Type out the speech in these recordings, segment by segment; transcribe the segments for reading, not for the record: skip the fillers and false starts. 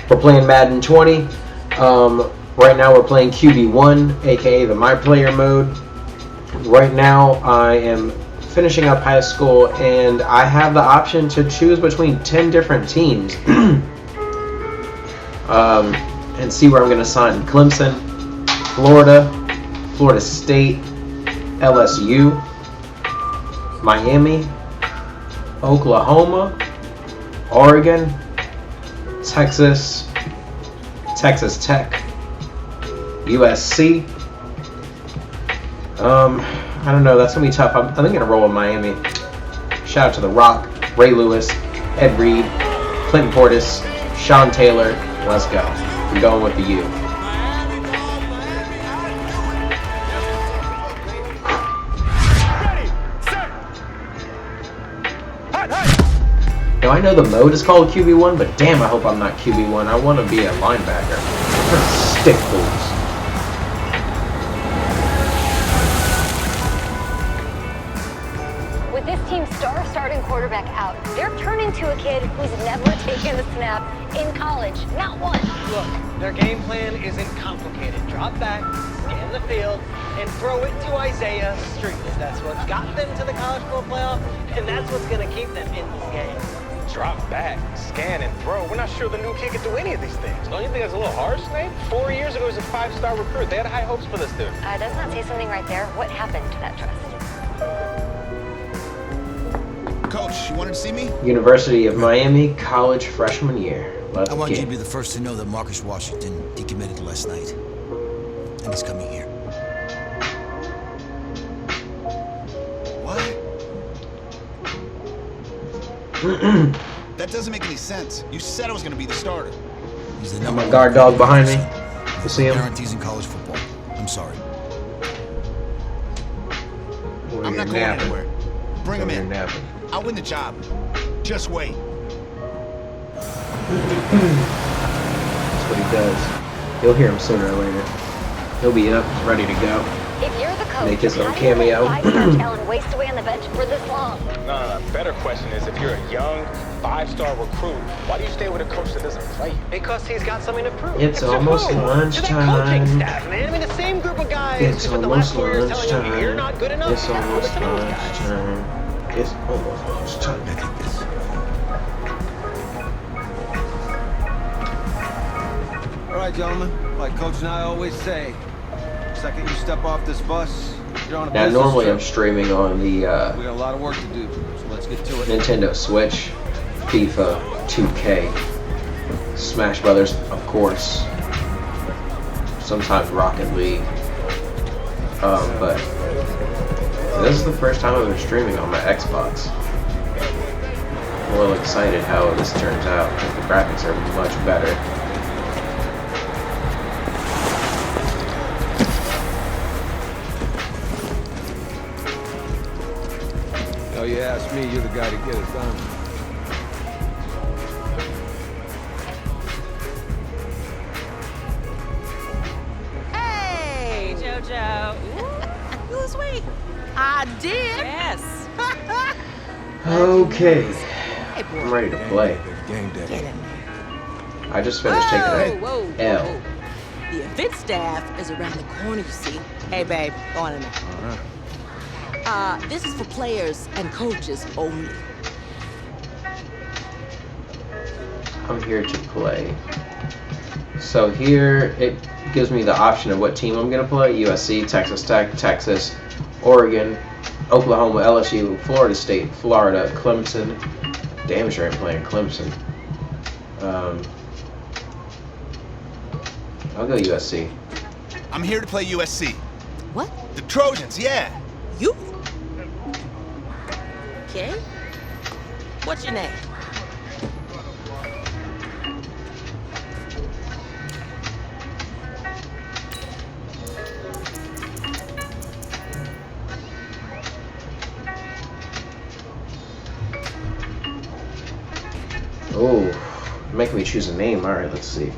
We're playing Madden 20. Right now we're playing QB1, aka the My Player mode. Right now I am finishing up high school and I have the option to choose between 10 different teams and see where I'm going to sign. Clemson, Florida, Florida State, LSU, Miami, Oklahoma, Oregon, Texas, Texas Tech, USC. I don't know. That's going to be tough. I'm going to roll with Miami. Shout out to The Rock, Ray Lewis, Ed Reed, Clinton Portis, Sean Taylor. Let's go. We're going with the U. Now I know the mode is called QB1, but damn, I hope I'm not QB1. I want to be a linebacker. Stick fools. With this team's starting quarterback out, they're turning to a kid who's never taken a snap in college. Not one. Look, their game plan isn't complicated. Drop back, scan the field, and throw it to Isaiah Street. That's what got them to the college football playoff, and that's what's going to keep them in this game. Drop back, scan, and throw. We're not sure the new kid can do any of these things. Don't you think that's a little harsh, Nate? 4 years ago, he was a 5-star recruit. They had high hopes for this dude. Doesn't that say something right there? What happened to that trust? Coach, you wanted to see me? University of Miami, college freshman year. Let's I want get you to be the first to know that Marcus Washington decommitted last night. And he's coming here. What? That doesn't make any sense. You said I was going to be the starter. He's the Got number my one guard dog behind me. person. You see him? Guarantees in college football. I'm sorry. I'm not going anywhere. Bring him in. Napping. I'll win the job. Just wait. That's what he does. You'll hear him sooner or later. He'll be up, ready to go. If you're the coach, Make his own how do you let cameo. 5-star talent waste away on the bench for this long? No. Better question is, if you're a young 5-star recruit, why do you stay with a coach that doesn't play you? Because he's got something to prove. It's almost To who? To that coaching lunchtime. staff, man. I mean, the same group of guys It's who spent the last almost 4 years telling you you're lunchtime. not good enough. It's Yeah, almost listen to those guys. lunchtime. It's almost lunchtime. I think this. All right, gentlemen. Like Coach and I always say, the second you step off this bus, you're on a Now, business normally I'm trip. streaming on the We got a lot of work to do, so let's get to it. Nintendo Switch, FIFA, 2K, Smash Brothers, of course. Sometimes Rocket League. But this is the first time I've been streaming on my Xbox. I'm a little excited how this turns out, because the graphics are much better. Oh, you ask me, you're the guy to get it done. Hey, JoJo. You lose weight. I did. Yes. Okay, Hey, boy. I'm ready to play. Game Get day. in there. I just finished taking a Whoa. L. The event staff is around the corner, you see. Hey, babe, go on in there. This is for players and coaches only. I'm here to play. So here it gives me the option of what team I'm going to play. USC, Texas Tech, Texas, Oregon, Oklahoma, LSU, Florida State, Florida, Clemson. Damn sure I'm playing Clemson. I'll go USC. I'm here to play USC. What? The Trojans, yeah. You? Okay. What's your name? Oh, making me choose a name. All right, let's see.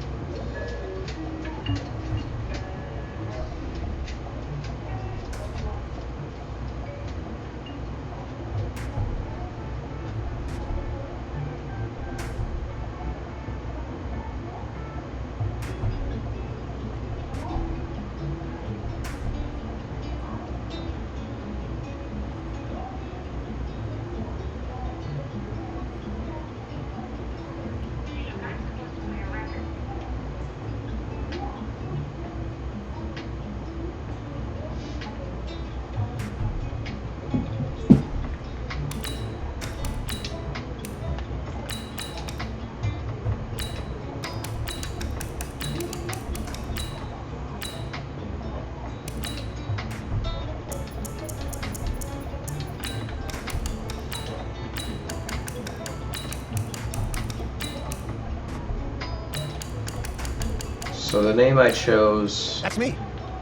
So the name I chose That's me.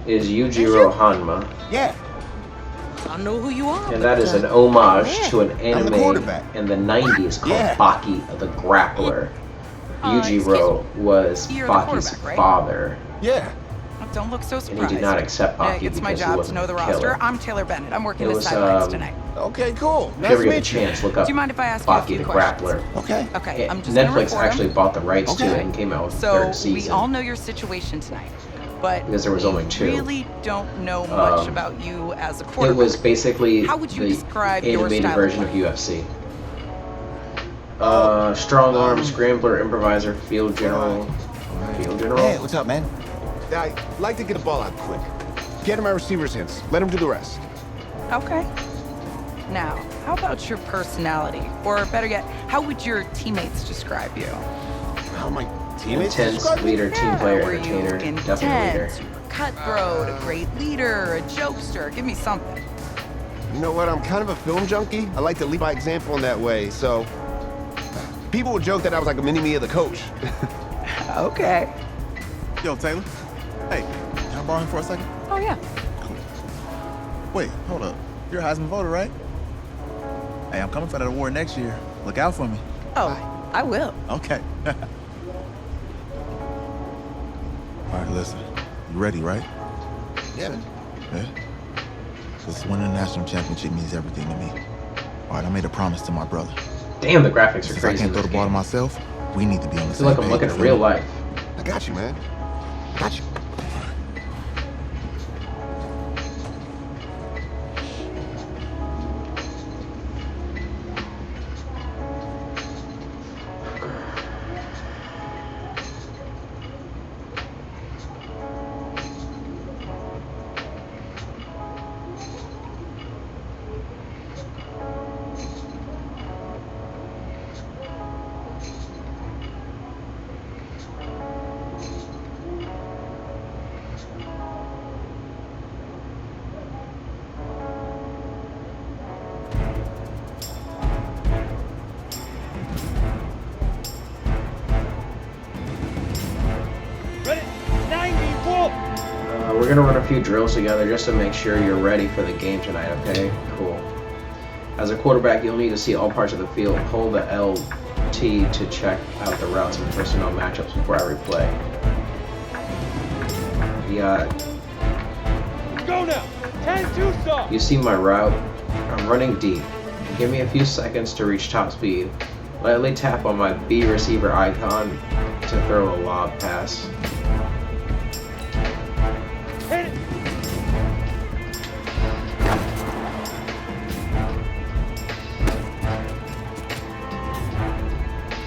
is Yujiro Hanma, Yeah. I know who you are. and but, that is an homage yeah. to an I'm the anime quarterback. in the 90s called Yeah. Baki the Grappler. Yujiro was You're the Baki's quarterback, right? father, Yeah. Don't look so and he surprised. did not accept Baki It's because my he job to wasn't know the a roster. killer. I'm Taylor Bennett. I'm working It the was, sidelines tonight. Okay, cool. If Nice you ever to get the meet you. chance, look up Do you mind if I ask you a Baki few the questions? Grappler. Okay. Okay, I'm just gonna Netflix record 'em. actually bought the rights to Okay. it and came out with the So third we season. all know your situation tonight, but Because there was only two. really don't know much Um, about you as a quarterback. It was basically How would you the describe your animated style of version play? of UFC. Strong arm, scrambler, improviser, field general. Field general? Hey, what's up, man? I like to get the ball out quick. Get in my receiver's hands. Let him do the rest. Okay. Now, how about your personality? Or better yet, how would your teammates describe you? How my teammates Intense, describe me? leader, team player, were you entertainer, definitely leader. intense, cutthroat, a great leader, a jokester? Give me something. You know what? I'm kind of a film junkie. I like to lead by example in that way, so... People would joke that I was like a mini-me of the coach. Okay. Yo, Taylor. Hey, can I borrow him for a second? Oh, yeah. Wait, hold up. You're a Heisman voter, right? Hey, I'm coming for that award next year. Look out for me. Oh, I will. Okay. All right, listen. You ready, right? Yeah. Yeah? This winning the national championship means everything to me. All right, I made a promise to my brother. Damn, the graphics are Since I crazy. can't in throw this the ball to game. myself, we need to be on the I same feel like I'm page, looking you at feel real me? life. I got you, man. I got you. We're gonna run a few drills together just to make sure you're ready for the game tonight, okay? Cool. As a quarterback, you'll need to see all parts of the field. Hold the LT to check out the routes and personnel matchups before I replay. Yeah. Go now. 10-2 stop. You see my route? I'm running deep. Give me a few seconds to reach top speed. Lightly tap on my B receiver icon to throw a lob pass. Hit it.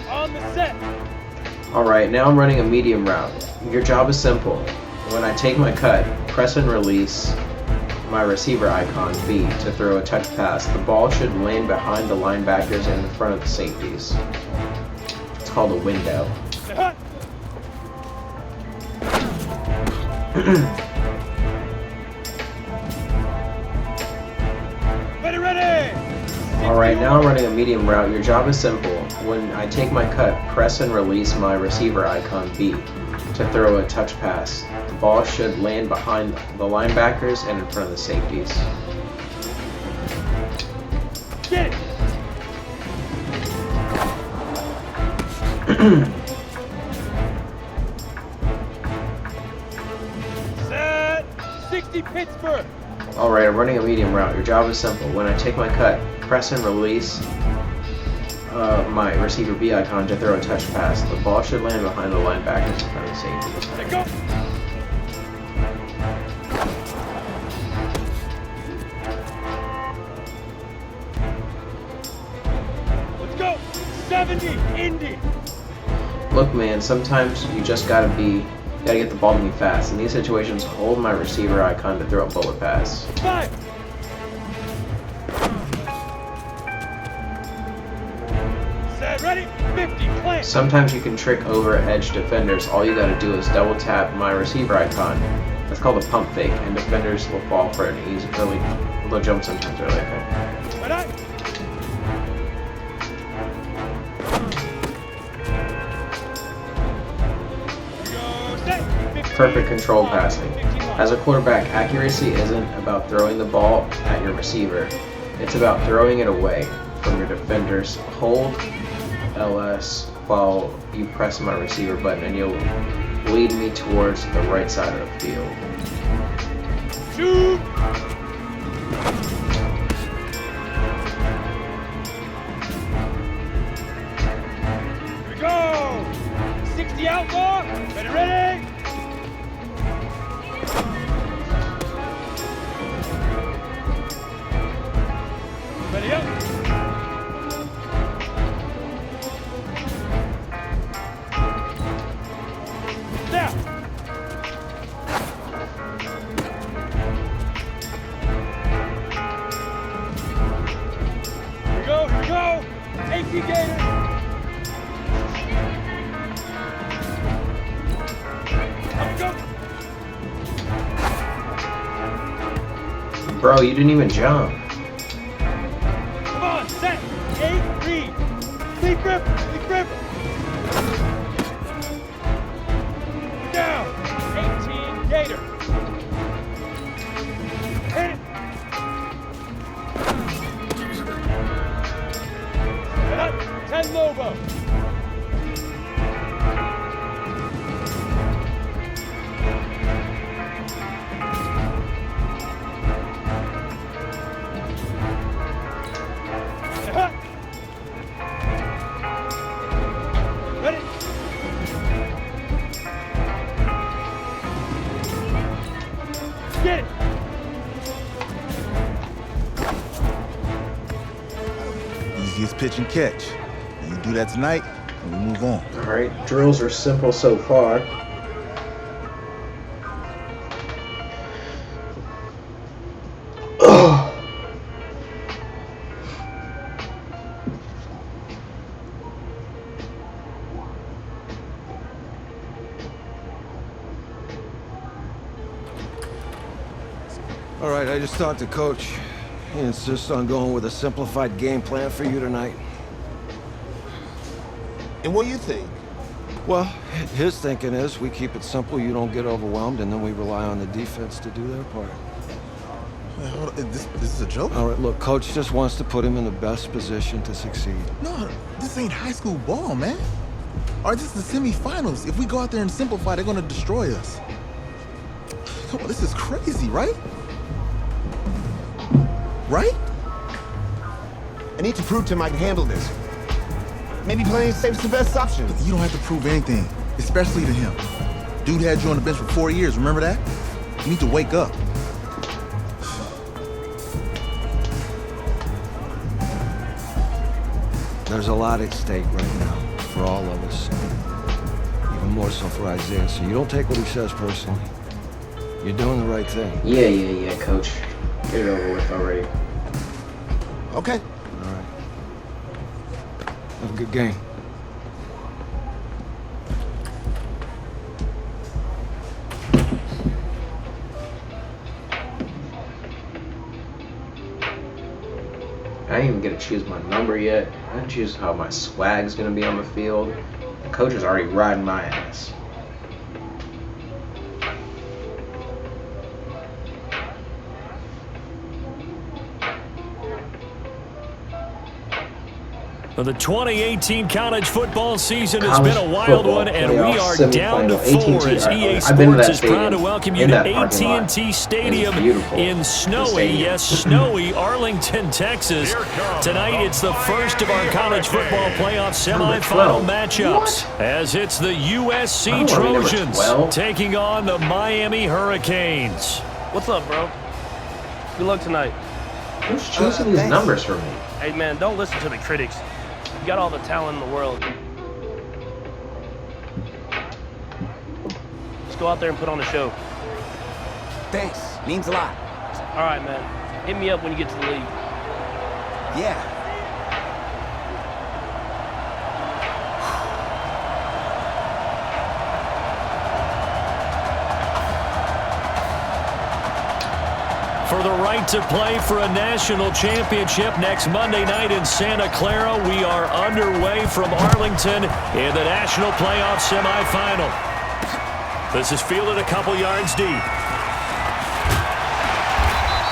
On the set. Alright, now I'm running a medium route. Your job is simple. When I take my cut, press and release my receiver icon B to throw a touch pass. The ball should land behind the linebackers and in front of the safeties. It's called a window. Ready. Alright, now I'm running a medium route. Your job is simple. When I take my cut, press and release my receiver icon B to throw a touch pass. The ball should land behind the linebackers and in front of the safeties. Get it. Set. 60 Pittsburgh. Alright, I'm running a medium route. Your job is simple. When I take my cut, press and release my receiver B icon to throw a touch pass. The ball should land behind the linebackers in front of the safeties. Let go. Let's go. 70 Indy. Look, man, sometimes you just gotta get the ball to me fast. In these situations, hold my receiver icon to throw a bullet pass. 5. Set. Ready. 50. Plant. Sometimes you can trick over edge defenders. All you gotta do is double tap my receiver icon. That's called a pump fake, and defenders will fall for an easy early. They'll jump sometimes early. Okay. Ready. Go. Set. perfect controlled passing. As a quarterback, accuracy isn't about throwing the ball at your receiver. It's about throwing it away from your defenders. Hold LS while you press my receiver button and you'll lead me towards the right side of the field. Shoot! Here we go! 60 outlaw! Ready, ready! Ready up! Now! Here we go, here we go! 18 Gators! Bro, you didn't even jump. Come on, set, 8, read. Lead grip, lead grip. Down, 18, Gator. Hit it. Set up, 10 Lobo. Ready? Get it! Easiest pitch and catch. And you do that tonight, and we move on. Alright, drills are simple so far. All right, I just talked to Coach. He insists on going with a simplified game plan for you tonight. And what do you think? Well, his thinking is we keep it simple, you don't get overwhelmed, and then we rely on the defense to do their part. Wait, hold on. This is a joke? All right, look, Coach just wants to put him in the best position to succeed. No, this ain't high school ball, man. All right, this is the semifinals. If we go out there and simplify, they're gonna destroy us. Come on, this is crazy, right? Right? I need to prove to him I can handle this. Maybe playing safe is the best option. You don't have to prove anything, especially to him. Dude had you on the bench for 4 years, remember that? You need to wake up. There's a lot at stake right now for all of us. Even more so for Isaiah, so you don't take what he says personally. You're doing the right thing. Yeah, coach. Get it over with already. Okay. All right. Have a good game. I didn't even get to choose my number yet. I didn't choose how my swag's gonna be on the field. The coach is already riding my ass. The 2018 college football season has been a wild one, and we are down to 4 as EA Sports is proud to welcome you to AT&T Stadium in snowy Arlington, Texas. Tonight, it's the first of our college football playoff semifinal matchups, as it's the USC Trojans taking on the Miami Hurricanes. What's up, bro? Good luck tonight. Who's choosing these numbers for me? Hey, man, don't listen to the critics. You got all the talent in the world. Let's go out there and put on a show. Thanks. Means a lot. All right, man. Hit me up when you get to the league. Yeah. For the right to play for a national championship next Monday night in Santa Clara, we are underway from Arlington in the national playoff semifinal. This is fielded a couple yards deep.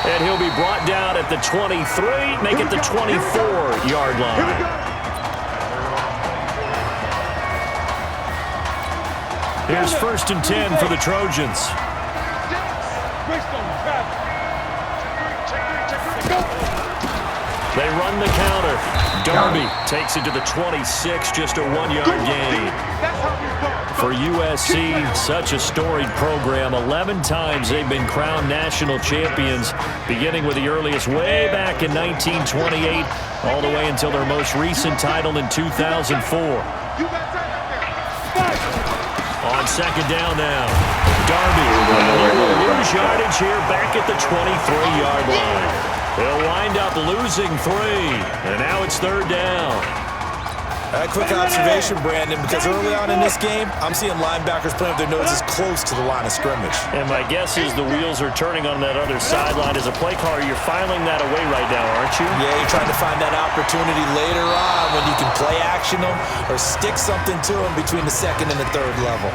And he'll be brought down at the 23, make it the 24-yard line. Here's 1st and 10 for the Trojans. They run the counter. Darby takes it to the 26, just a 1-yard gain. For USC, such a storied program. 11 times they've been crowned national champions, beginning with the earliest way back in 1928, all the way until their most recent title in 2004. On 2nd down now, Darby will lose yardage here back at the 23-yard line. They'll wind up losing 3, and now it's 3rd down. A quick observation, Brandon, because early on in this game, I'm seeing linebackers playing with their noses close to the line of scrimmage. And my guess is the wheels are turning on that other sideline. As a play caller, you're filing that away right now, aren't you? Yeah, you're trying to find that opportunity later on when you can play action them or stick something to them between the 2nd and the 3rd level.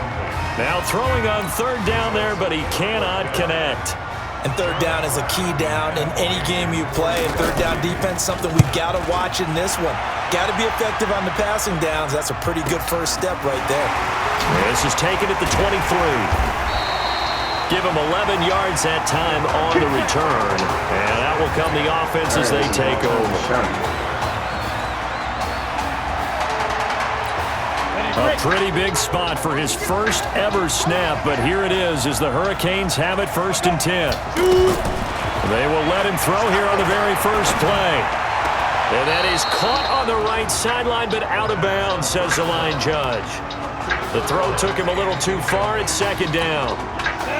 Now throwing on 3rd down there, but he cannot connect. And 3rd down is a key down in any game you play. And 3rd down defense, something we've got to watch in this one. Got to be effective on the passing downs. That's a pretty good first step right there. This is taken at the 23. Give him 11 yards that time on the return. And out will come the offense as they take over. A pretty big spot for his first ever snap, but here it is as the Hurricanes have it 1st and 10. They will let him throw here on the very first play. And that is caught on the right sideline, but out of bounds, says the line judge. The throw took him a little too far at 2nd down.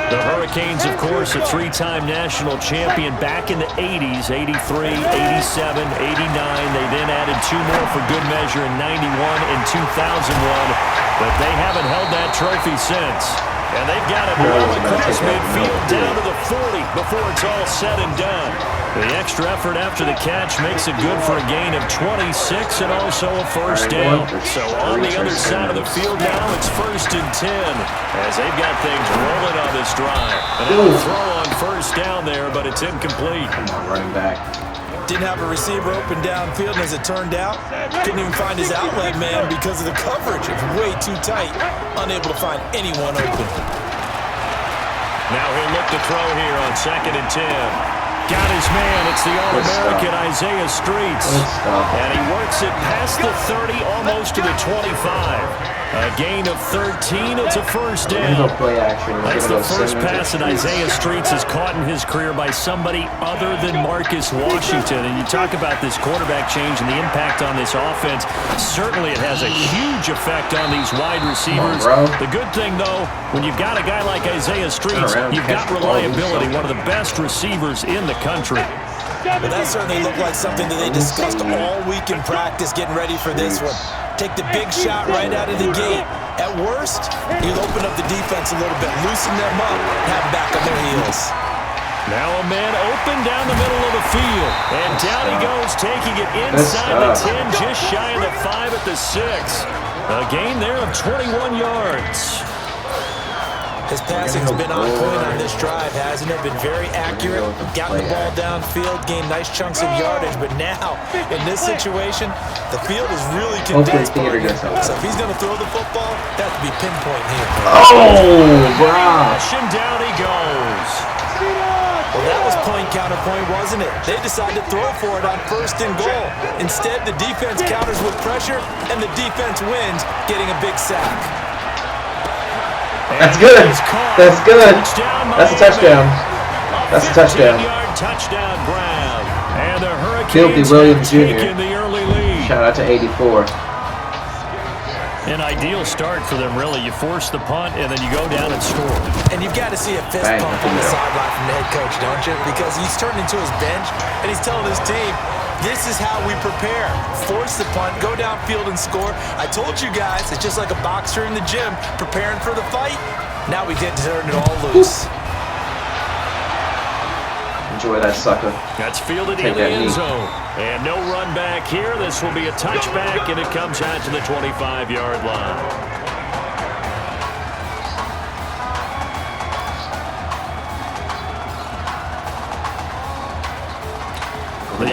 The Hurricanes, of course, a 3-time national champion back in the 80s, 83, 87, 89. They then added 2 more for good measure in 91 and 2001, but they haven't held that trophy since. And they've got it well across midfield down to the 40 before it's all said and done. The extra effort after the catch makes it good for a gain of 26 and also a first down. So on the other side of the field now, it's 1st and 10 as they've got things rolling on this drive. And a throw on 1st down there, but it's incomplete. Running back. Didn't have a receiver open downfield, and as it turned out, couldn't even find his outlet man because of the coverage. It's way too tight, unable to find anyone open. Now he'll look to throw here on 2nd and 10. Got his man. It's the All-American Isaiah Streets. And he works it past the 30, almost to the 25. A gain of 13. It's a first down. That's the first pass that Isaiah Streets has caught in his career by somebody other than Marcus Washington. And you talk about this quarterback change and the impact on this offense. Certainly it has a huge effect on these wide receivers. The good thing, though, when you've got a guy like Isaiah Streets, you've got reliability, one of the best receivers in the country. Well, that certainly looked like something that they discussed all week in practice, getting ready for this one. Take the big shot right out of the gate. At worst, he'll open up the defense a little bit, loosen them up, and have them back on their heels. Now a man open down the middle of the field. And down he goes, taking it inside the 10, just shy of the 5 at the 6. A gain there of 21 yards. His passing's been on point on this drive, hasn't it? Been very accurate, gotten the ball downfield, gained nice chunks of yardage, but now, in this situation, the field is really condensed. So if he's going to throw the football, that has to be pinpoint here. Oh, wow. And down he goes. Well, that was point counterpoint, wasn't it? They decided to throw for it on 1st and goal. Instead, the defense counters with pressure, and the defense wins, getting a big sack. That's good. That's good. That's a touchdown. That's a touchdown. Touchdown grab. And the Hurricanes Filthy Williams Jr. the early lead. Shout out to 84. An ideal start for them, really. You force the punt, and then you go down and score. And you've got to see a fist pump on the sideline from the head coach, don't you? Because he's turning to his bench, and he's telling his team, this is how we prepare. Force the punt, go downfield and score. I told you guys, it's just like a boxer in the gym preparing for the fight. Now we get to turn it all loose. Enjoy that sucker. That's fielded in the end zone. And no run back here. This will be a touchback, and it comes out to the 25-yard line.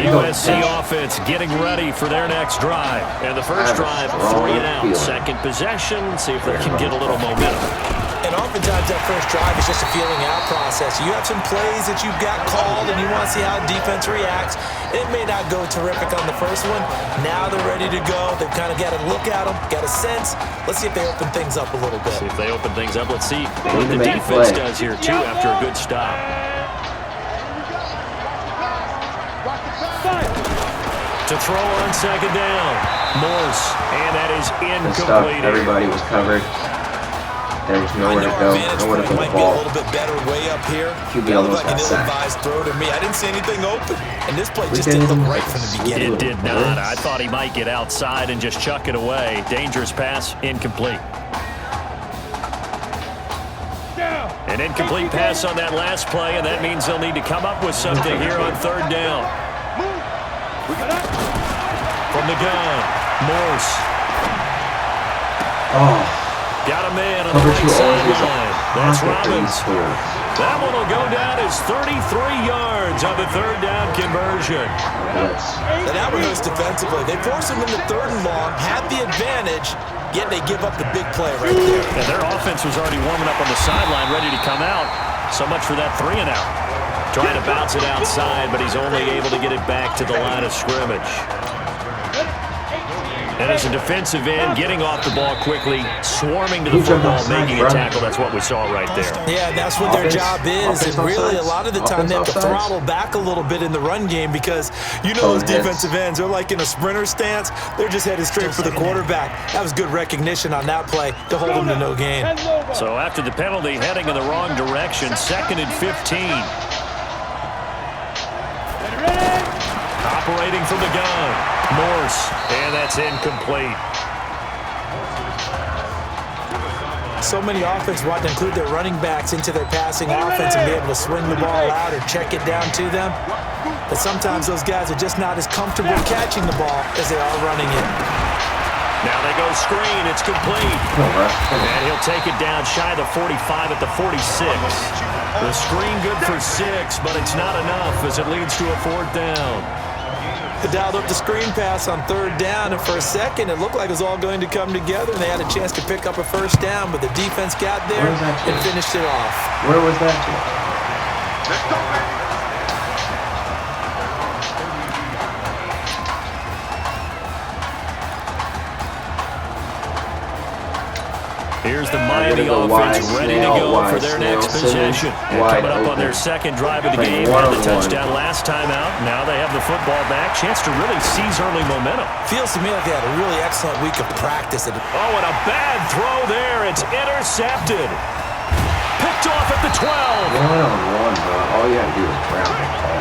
USC offense getting ready for their next drive. And the first drive, 3 and out. Second possession, see if they can get a little momentum. And oftentimes that first drive is just a feeling out process. You have some plays that you've got called and you want to see how defense reacts. It may not go terrific on the first one. Now they're ready to go. They've kind of got to look at them, got a sense. Let's see if they open things up a little bit. See if they open things up. Let's see what the defense does here, too, after a good stop. To throw on second down, Morse, and that is incomplete. Everybody was covered. There was nowhere to go, nowhere to put the ball. A little bit better way up here. QB almost got sacked. Ill-advised throw to me. I didn't see anything open, and this play just didn't look right from the beginning. It did not. I thought he might get outside and just chuck it away. Dangerous pass, incomplete. An incomplete pass on that last play, and that means they'll need to come up with something here on third down. From the gun, Morse. Got a man on the right sideline. That's Robbins. That one will go down as 33 yards on the third down conversion. And that one goes defensively. They force him into third and long, had the advantage, yet they give up the big play right there. And their offense was already warming up on the sideline, ready to come out. So much for that 3 and out. Trying to bounce it outside, but he's only able to get it back to the line of scrimmage. And as a defensive end, getting off the ball quickly, swarming to the football, making a tackle. That's what we saw right there. Yeah, that's what their job is. And really, a lot of the time, they have to throttle back a little bit in the run game because, you know, those defensive ends, they're like in a sprinter stance. They're just headed straight for the quarterback. That was good recognition on that play to hold them to no gain. So after the penalty, heading in the wrong direction, 2nd and 15. Operating from the gun, Morse, and that's incomplete. So many offenses want to include their running backs into their passing offense and be able to swing the ball out or check it down to them. But sometimes those guys are just not as comfortable catching the ball as they are running it. Now they go screen, it's complete. And he'll take it down shy of the 45 at the 46. The screen good for 6, but it's not enough as it leads to a 4th down. They dialed up the screen pass on third down, and for a second, it looked like it was all going to come together, and they had a chance to pick up a first down, but the defense got there and finished it off. Where was that to? Let's go, baby. Here's the Miami offense ready to go for their next possession. And coming up on their second drive of the game, had the touchdown last time out. Now they have the football back. Chance to really seize early momentum. Feels to me like they had a really excellent week of practice. Oh, and a bad throw there. It's intercepted. Picked off at the 12. One-on-one, bro. All you got to do is ground the ball.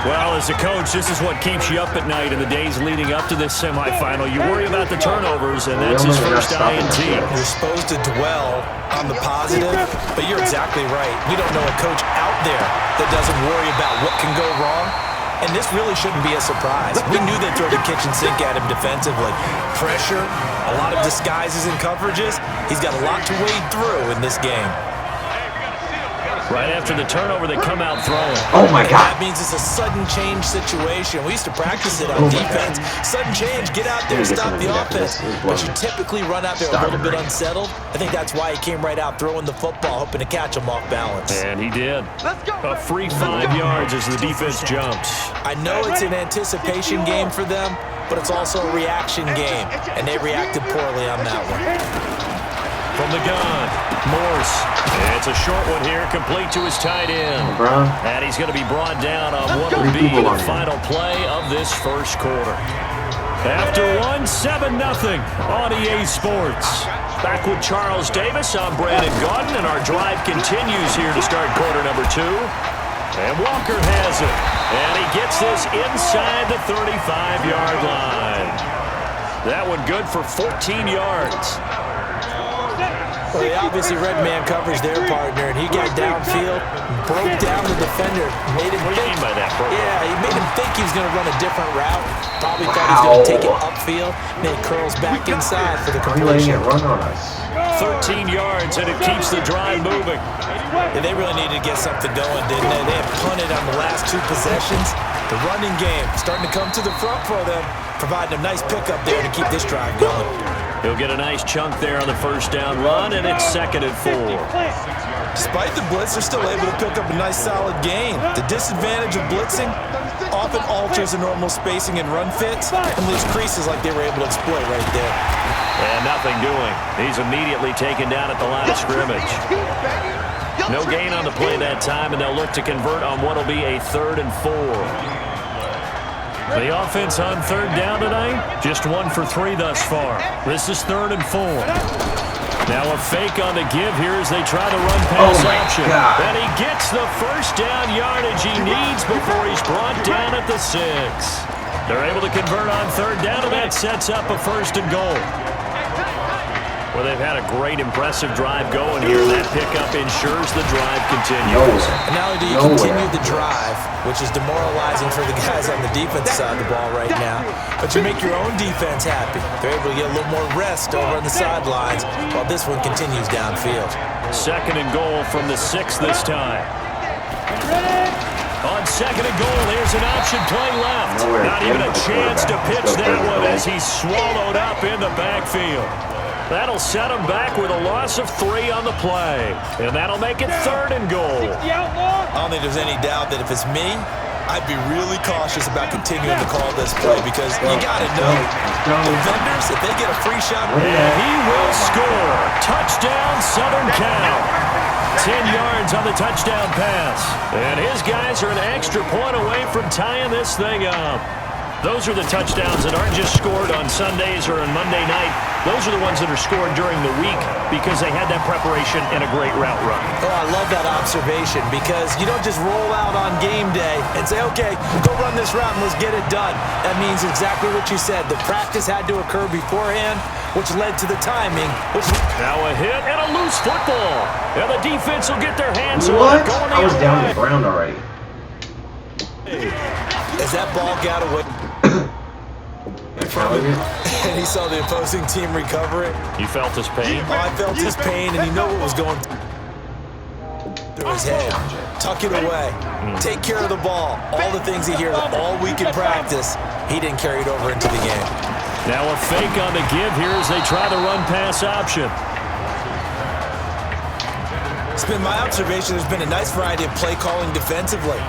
Well, as a coach, this is what keeps you up at night in the days leading up to this semifinal. You worry about the turnovers, and that's his first INT. You're supposed to dwell on the positive, but you're exactly right. We don't know a coach out there that doesn't worry about what can go wrong, and this really shouldn't be a surprise. We knew they'd throw the kitchen sink at him defensively. Pressure, a lot of disguises and coverages. He's got a lot to wade through in this game. Right after the turnover, they come out throwing. Oh, my God. That means it's a sudden change situation. We used to practice it on defense. Sudden change, get out there, stop the offense. But you typically run out there a little bit unsettled. I think that's why he came right out throwing the football, hoping to catch him off balance. And he did. A free 5 yards as the defense jumps. I know it's an anticipation game for them, but it's also a reaction game, and they reacted poorly on that one. From the gun, Morse. It's a short one here, complete to his tight end. And he's going to be brought down on what will be the final play of this first quarter. After 7-0 on EA Sports. Back with Charles Davis, I'm Brandon Gaudin, and our drive continues here to start quarter number 2. And Walker has it. And he gets this inside the 35-yard line. That one good for 14 yards. Well, they obviously read man coverage their partner, and he got downfield, broke down the defender, made him think. What do you mean by that, bro? Yeah, he made him think he was going to run a different route. Probably thought he was going to take it upfield, and then curls back inside for the completion. 13 yards, and it keeps the drive moving. Yeah, they really needed to get something going, didn't they? They had punted on the last 2 possessions. The running game starting to come to the front for them, providing a nice pickup there to keep this drive going. He'll get a nice chunk there on the first down run, and it's 2nd and 4. Despite the blitz, they're still able to pick up a nice solid gain. The disadvantage of blitzing often alters the normal spacing and run fits and leaves creases like they were able to exploit right there. And nothing doing. He's immediately taken down at the line of scrimmage. No gain on the play that time, and they'll look to convert on what will be a 3rd and 4. The offense on 3rd down tonight, just 1 for 3 thus far. This is 3rd and 4. Now a fake on the give here as they try the run-pass option. And he gets the first down yardage he needs before he's brought down at the 6. They're able to convert on 3rd down, and that sets up a 1st and goal. Well, they've had a great, impressive drive going here. That pickup ensures the drive continues. And not only do you continue the drive, which is demoralizing for the guys on the defense side of the ball right now, but you make your own defense happy. They're able to get a little more rest over on the sidelines while this one continues downfield. 2nd and goal from the 6 this time. On 2nd and goal, there's an option play left. Not even a chance to pitch that one as he's swallowed up in the backfield. That'll set him back with a loss of 3 on the play. And that'll make it 3rd and goal. I don't think there's any doubt that if it's me, I'd be really cautious about continuing to call this play because you got to know the vendors, if they get a free shot. And he will score. Touchdown, Southern Cal. 10 yards on the touchdown pass. And his guys are an extra point away from tying this thing up. Those are the touchdowns that aren't just scored on Sundays or on Monday night. Those are the ones that are scored during the week because they had that preparation and a great route run. Oh, I love that observation because you don't just roll out on game day and say, okay, go run this route and let's get it done. That means exactly what you said. The practice had to occur beforehand, which led to the timing. Now a hit and a loose football. And the defense will get their hands on it. I was down to the ground already. As that ball got away from him, and he saw the opposing team recover it. You felt his pain? Oh, I felt his pain, and you know what was going through his head. Tuck it away. Take care of the ball. All the things he hears all week in practice, he didn't carry it over into the game. Now a fake on the give here as they try the run-pass option. It's been my observation there's been a nice variety of play calling defensively.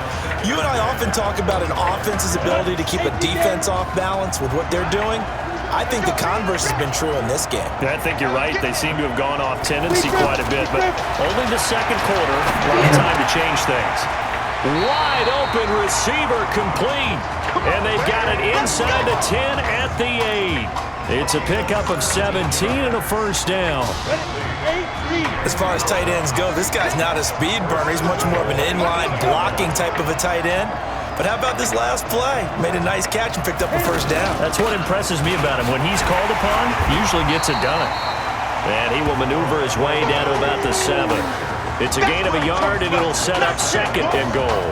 You and I often talk about an offense's ability to keep a defense off balance with what they're doing. I think the converse has been true in this game. I think you're right. They seem to have gone off tendency quite a bit, but only the 2nd quarter, a lot of time to change things. Wide open receiver complete, and they've got it inside the 10 at the 8. It's a pickup of 17 and a 1st down. As far as tight ends go, this guy's not a speed burner. He's much more of an inline blocking type of a tight end. But how about this last play? Made a nice catch and picked up a 1st down. That's what impresses me about him. When he's called upon, he usually gets it done. And he will maneuver his way down to about the 7. It's a gain of a yard, and it'll set up 2nd and goal.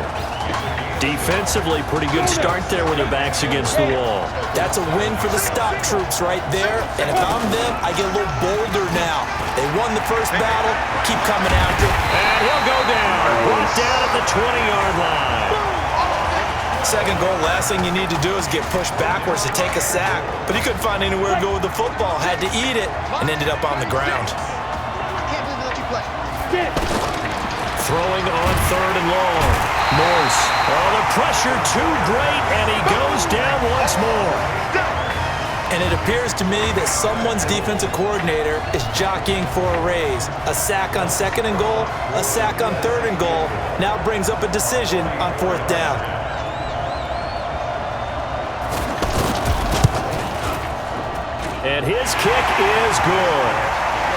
Defensively, pretty good start there with their backs against the wall. That's a win for the stop troops right there. And if I'm them, I get a little bolder now. They won the first battle, keep coming after. And he'll go down. Brought down at the 20-yard line. 2nd goal, last thing you need to do is get pushed backwards to take a sack. But he couldn't find anywhere to go with the football, had to eat it, and ended up on the ground. Throwing on 3rd and long. Morse. Oh, the pressure too great, and he goes down once more. And it appears to me that someone's defensive coordinator is jockeying for a raise. A sack on 2nd and goal, a sack on 3rd and goal, now brings up a decision on 4th down. And his kick is good.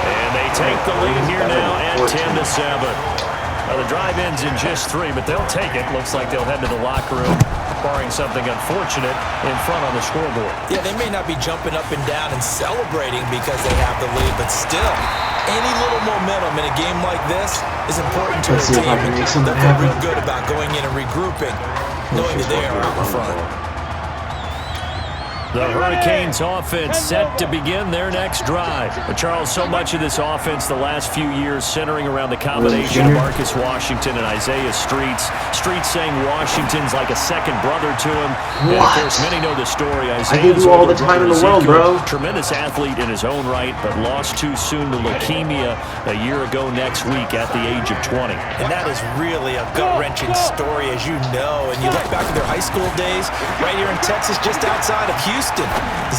And they take the lead here now at 10-7. Well, the drive ends in just 3, but they'll take it. Looks like they'll head to the locker room, barring something unfortunate in front on the scoreboard. Yeah, they may not be jumping up and down and celebrating because they have the lead, but still, any little momentum in a game like this is important to a team. They'll feel real good about going in and regrouping, knowing that they are out in front. The Hurricanes offense set to begin their next drive. But Charles, so much of this offense the last few years centering around the combination of Marcus Washington and Isaiah Streets. Streets saying Washington's like a second brother to him. And of course, many know the story. I give you all the time in the world, bro. Tremendous athlete in his own right, but lost too soon to leukemia a year ago next week at the age of 20. And that is really a gut-wrenching story, as you know. And you look back to their high school days, right here in Texas, just outside of Houston.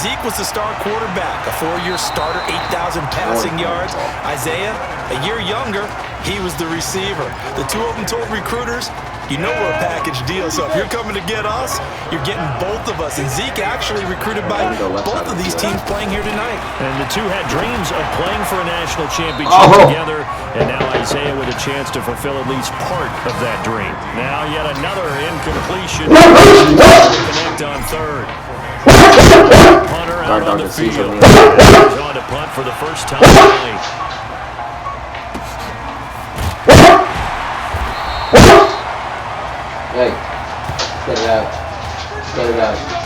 Zeke was the star quarterback, a 4-year starter, 8,000 passing yards. Isaiah, a year younger, he was the receiver. The two of them told recruiters, you know we're a package deal, so if you're coming to get us, you're getting both of us. And Zeke actually recruited by both of these teams playing here tonight. And the two had dreams of playing for a national championship together, and now Isaiah with a chance to fulfill at least part of that dream. Now yet another incompletion to connect on third. Punter out on the field. He's on to punt for the first time tonight. Hey, get it out. Get it out.